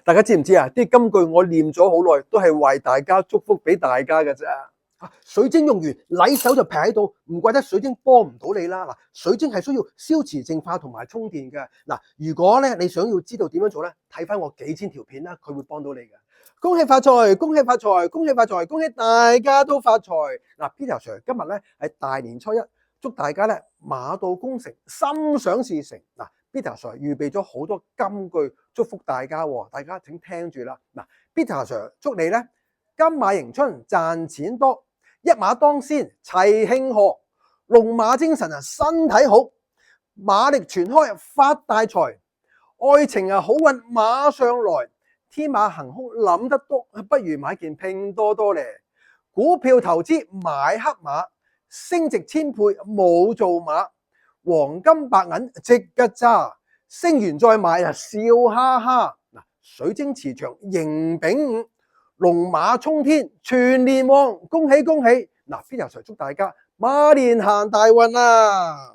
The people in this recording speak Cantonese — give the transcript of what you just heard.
大家知唔知啊？啲金句我念咗好耐，都係為大家祝福俾大家嘅啫。水晶用完，禮手就劈喺度，唔怪得水晶幫唔到你啦。嗱，水晶係需要消磁淨化同埋充電嘅。嗱，如果咧你想要知道點樣做咧，睇翻我幾千條片啦，佢會幫到你嘅。恭喜發財，恭喜發財，恭喜發財，恭喜大家都發財。嗱，Peter Sir 今日咧係大年初一，祝大家咧馬到功成，心想事成。嗱，Peter Sir 預備咗好多金句祝福大家，大家請聽住啦。嗱，Peter Sir 祝你咧金馬迎春，賺錢多，一馬當先，齊慶賀，龍馬精神啊，身體好，馬力全開，發大財，愛情啊好運馬上來，天馬行空諗得多，不如買件拼多多咧。股票投資買黑馬，升值千倍冇做馬，黃金白銀即刻揸，升完再買啊笑哈哈。嗱，水晶磁場迎丙午，龍馬衝天全年旺，恭喜恭喜！嗱，Peter Sir 祝大家馬年行大運啊！